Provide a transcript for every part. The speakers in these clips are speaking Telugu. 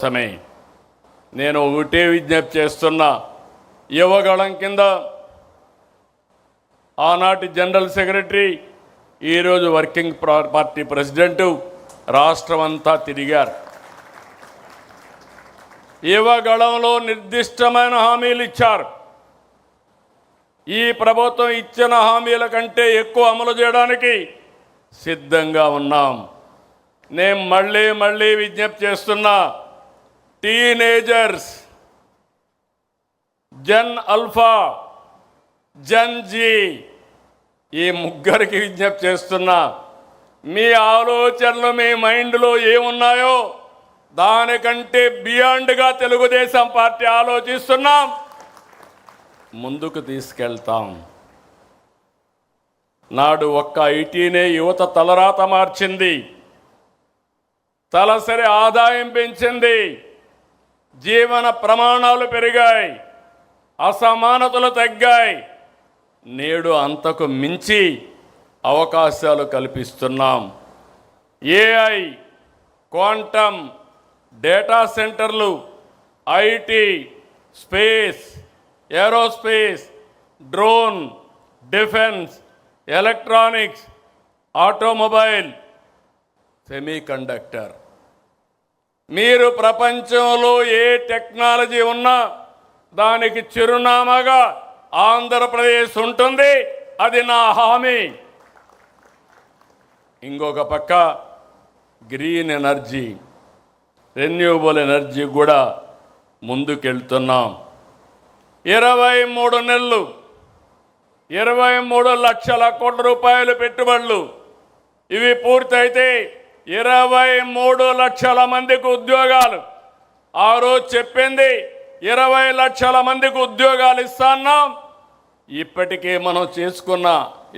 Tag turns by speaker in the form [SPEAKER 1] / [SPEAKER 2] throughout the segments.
[SPEAKER 1] సమే నేను ఒకటే విజ్ఞప్తి చేస్తున్నా. యువగళం కింద ఆనాటి జనరల్ సెక్రటరీ, ఈరోజు వర్కింగ్ పార్టీ ప్రెసిడెంటు రాష్ట్రం అంతా తిరిగారు. యువగళంలో నిర్దిష్టమైన హామీలు ఇచ్చారు. ఈ ప్రభుత్వం ఇచ్చిన హామీల కంటే ఎక్కువ అమలు చేయడానికి సిద్ధంగా ఉన్నాం. నేను మళ్ళీ విజ్ఞప్తి చేస్తున్నా. Teenagers, gen alpha, gen Z, ఈ ముగ్గురికి విజ్ఞప్తి చేస్తున్నా. మీ ఆలోచనలు మీ మైండ్లో ఏమున్నాయో దానికంటే బియాండ్గా తెలుగుదేశం పార్టీ ఆలోచిస్తున్నాం, ముందుకు తీసుకెళ్తాం. నాడు ఒక్క ఐటీనే యువత తలరాత మార్చింది, తలసరి ఆదాయం పెంచింది, జీవన ప్రమాణాలు పెరిగాయి, అసమానతలు తగ్గాయి. నేడు అంతకు మించి అవకాశాలు కల్పిస్తున్నాం. ఏఐ, క్వాంటమ్, డేటా సెంటర్లు, IT, space, aerospace, drone, defence, electronics, automobile, semiconductor. మీరు ప్రపంచంలో ఏ టెక్నాలజీ ఉన్నా దానికి చిరునామాగా ఆంధ్రప్రదేశ్ ఉంటుంది. అది నా హామీ. ఇంకొక పక్క గ్రీన్ ఎనర్జీ, రెన్యూవబుల్ ఎనర్జీ కూడా ముందుకెళ్తున్నాం. 23 నెలలు 23 లక్షల కోట్ల రూపాయలు పెట్టుబడులు. ఇవి పూర్తయితే 23 లక్షల మందికి ఉద్యోగాలు. ఆ రోజు చెప్పింది 20 లక్షల మందికి ఉద్యోగాలు ఇస్తున్నాం. ఇప్పటికే మనం చేసుకున్న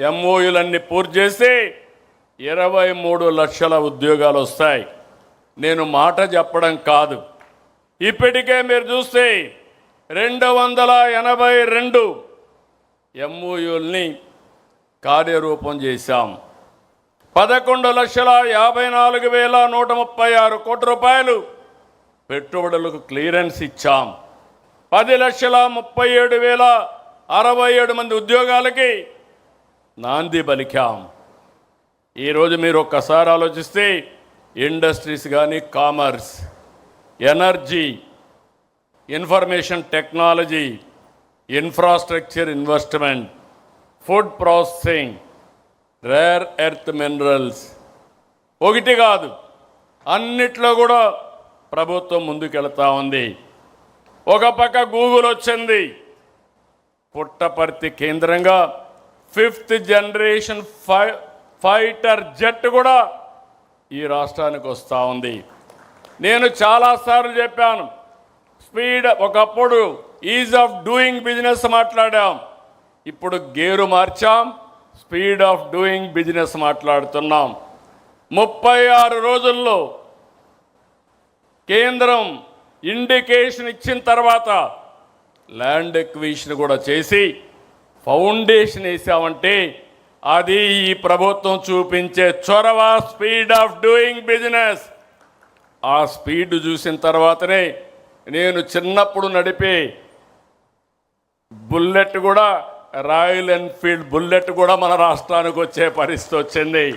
[SPEAKER 1] ఎంఓయూలన్నీ పూర్తి చేసి 23 లక్షల ఉద్యోగాలు వస్తాయి. నేను మాట చెప్పడం కాదు. ఇప్పటికే మీరు చూస్తే 282 ఎంఓయూల్ని కార్యరూపం చేశాం. 11,54,136 కోట్ల రూపాయలు పెట్టుబడులకు క్లియరెన్స్ ఇచ్చాం. 10,37,067 మంది ఉద్యోగాలకి నాంది పలికాం. ఈరోజు మీరు ఒక్కసారి ఆలోచిస్తే ఇండస్ట్రీస్ కానీ, commerce, energy, information technology, infrastructure investment, food processing, rare earth minerals, ఒకటి కాదు అన్నిట్లో కూడా ప్రభుత్వం ముందుకెళ్తా ఉంది. ఒక పక్క గూగుల్ వచ్చింది. పుట్టపర్తి కేంద్రంగా 5th జనరేషన్ ఫైటర్ జెట్ కూడా ఈ రాష్ట్రానికి వస్తూ ఉంది. నేను చాలాసార్లు చెప్పాను, స్పీడ్, ఒకప్పుడు ఈజ్ ఆఫ్ డూయింగ్ బిజినెస్ మాట్లాడాం, ఇప్పుడు గేరు మార్చాం, స్పీడ్ ఆఫ్ డూయింగ్ బిజినెస్ మాట్లాడుతున్నాం. 36 రోజుల్లో కేంద్రం ఇండికేషన్ ఇచ్చిన తర్వాత ల్యాండ్ ఎక్విజిషన్ కూడా చేసి ఫౌండేషన్ వేసామంటే అది ఈ ప్రభుత్వం చూపించే చొరవ, స్పీడ్ ఆఫ్ డూయింగ్ బిజినెస్. ఆ స్పీడ్ చూసిన తర్వాతనే నేను చిన్నప్పుడు నడిపే బుల్లెట్ కూడా, రాయల్ ఎన్ఫీల్డ్ బుల్లెట్ కూడా మన రాష్ట్రానికి వచ్చే పరిస్థితి వచ్చింది.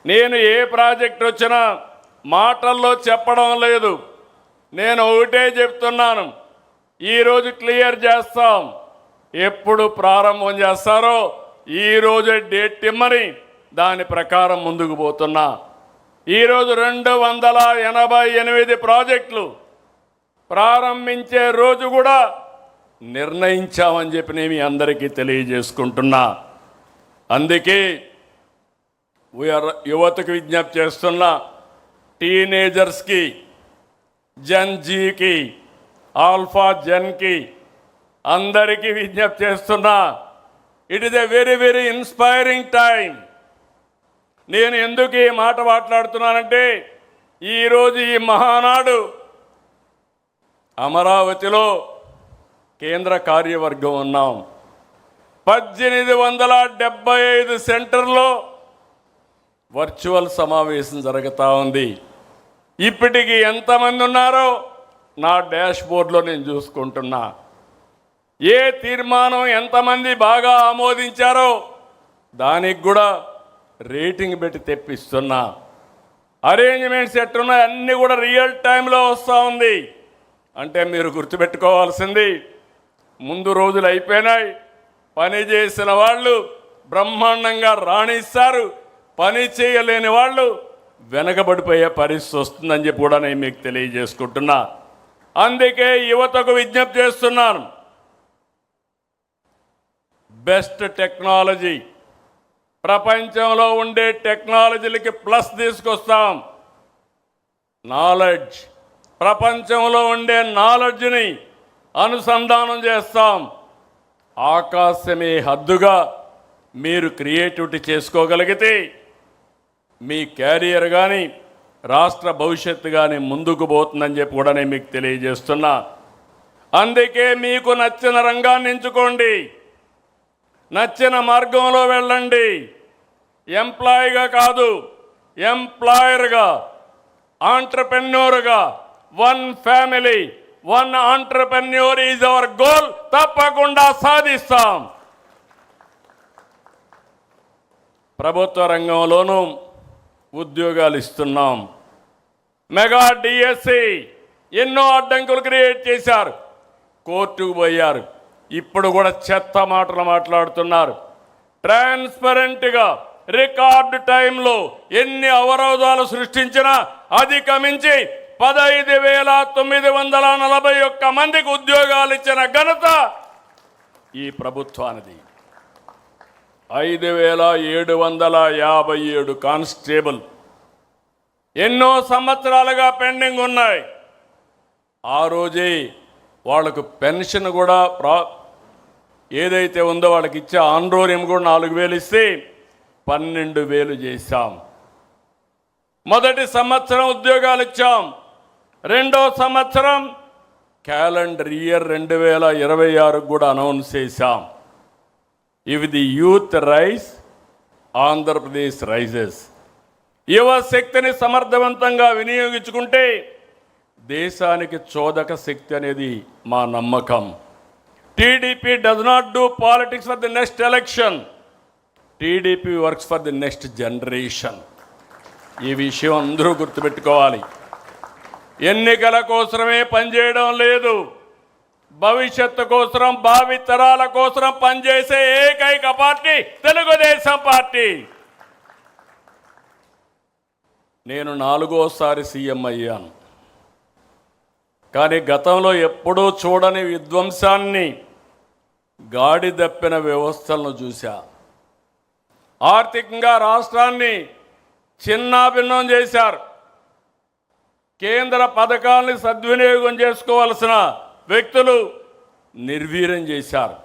[SPEAKER 1] నేను ఏ ప్రాజెక్ట్ వచ్చినా మాటల్లో చెప్పడం లేదు. నేను ఒకటే చెప్తున్నాను, ఈరోజు క్లియర్ చేస్తాం. ఎప్పుడు ప్రారంభం చేస్తారో ఈరోజే డేట్ ఇమ్మని దాని ప్రకారం ముందుకు పోతున్నా. ఈరోజు 288 ప్రాజెక్టులు ప్రారంభించే రోజు కూడా నిర్ణయించామని చెప్పి నేను మీ అందరికీ తెలియజేసుకుంటున్నా. అందుకే యువతకు విజ్ఞప్తి చేస్తున్నా. టీనేజర్స్కి, జన్ జీకి, ఆల్ఫా జన్కి అందరికీ విజ్ఞప్తి చేస్తున్నా. It is a very inspiring time. నేను ఎందుకు ఈ మాట మాట్లాడుతున్నానంటే, ఈరోజు ఈ మహానాడు అమరావతిలో కేంద్ర కార్యవర్గం ఉన్నాం. 1875 సెంటర్లో వర్చువల్ సమావేశం జరుగుతూ ఉంది. ఇప్పటికి ఎంతమంది ఉన్నారో నా డాష్ బోర్డులో నేను చూసుకుంటున్నా. ఏ తీర్మానం ఎంతమంది బాగా ఆమోదించారో దానికి కూడా రేటింగ్ పెట్టి తెప్పిస్తున్నా. అరేంజ్మెంట్స్ ఎట్టున్నాయి అన్నీ కూడా రియల్ టైంలో వస్తూ ఉంది. అంటే మీరు గుర్తుపెట్టుకోవాల్సింది, ముందు రోజులు అయిపోయినాయి, పని చేసిన వాళ్ళు బ్రహ్మాండంగా రాణిస్తారు, పని చేయలేని వాళ్ళు వెనకబడిపోయే పరిస్థితి వస్తుందని చెప్పి కూడా నేను మీకు తెలియజేసుకుంటున్నా. అందుకే యువతకు విజ్ఞప్తి చేస్తున్నాను, బెస్ట్ టెక్నాలజీ, ప్రపంచంలో ఉండే టెక్నాలజీలకి ప్లస్ తీసుకొస్తాం. నాలెడ్జ్, ప్రపంచంలో ఉండే నాలెడ్జ్ని అనుసంధానం చేస్తాం. ఆకాశమే హద్దుగా మీరు క్రియేటివిటీ చేసుకోగలిగితే మీ క్యారియర్ కానీ రాష్ట్ర భవిష్యత్తు కానీ ముందుకు పోతుందని చెప్పి కూడా నేను మీకు తెలియజేస్తున్నా. అందుకే మీకు నచ్చిన రంగాన్ని ఎంచుకోండి, నచ్చిన మార్గంలో వెళ్ళండి. ఎంప్లాయీగా కాదు, ఎంప్లాయర్గా, ఆంటర్ప్రెన్యూర్గా, one family one entrepreneur is our goal. తప్పకుండా సాధిస్తాం. ప్రభుత్వ రంగంలోనూ ఉద్యోగాలు ఇస్తున్నాం. మెగా డిఎస్సి ఎన్నో అడ్డంకులు క్రియేట్ చేశారు, కోర్టుకు పోయారు, ఇప్పుడు కూడా చెత్త మాటలు మాట్లాడుతున్నారు. ట్రాన్స్పరెంట్గా రికార్డు టైంలో ఎన్ని అవరోధాలు సృష్టించినా అధిగమించి 15,941 మందికి ఉద్యోగాలు ఇచ్చిన ఘనత ఈ ప్రభుత్వానిది. 5,757 కానిస్టేబుల్ ఎన్నో సంవత్సరాలుగా పెండింగ్ ఉన్నాయి. ఆ రోజే వాళ్లకు పెన్షన్ కూడా ఏదైతే ఉందో వాళ్ళకి ఇచ్చే ఆన్రోరియం కూడా 4,000 ఇస్తే 12,000 చేశాం. మొదటి సంవత్సరం ఉద్యోగాలు ఇచ్చాం. రెండో సంవత్సరం క్యాలెండర్ ఇయర్ 2026 కూడా అనౌన్స్ చేశాం. ఇవి the youth rise, Andhra Pradesh rises. యువ శక్తిని సమర్థవంతంగా వినియోగించుకుంటే దేశానికి చోదక శక్తి అనేది మా నమ్మకం. TDP does not do politics for the next election, TDP works for the next generation. ఈ విషయం అందరూ గుర్తుపెట్టుకోవాలి. ఎన్నికల కోసమే పనిచేయడం లేదు, భవిష్యత్తు కోసం, భావి తరాల కోసం పనిచేసే ఏకైక పార్టీ తెలుగుదేశం పార్టీ. నేను 4వసారి సీఎం అయ్యాను, కానీ గతంలో ఎప్పుడూ చూడని విధ్వంసాన్ని, గాడి దప్పిన వ్యవస్థలను చూశా. ఆర్థికంగా రాష్ట్రాన్ని చిన్నాభిన్నం చేశారు. కేంద్ర పథకాల్ని సద్వినియోగం చేసుకోవాల్సిన వ్యక్తులు నిర్వీర్యం చేశారు.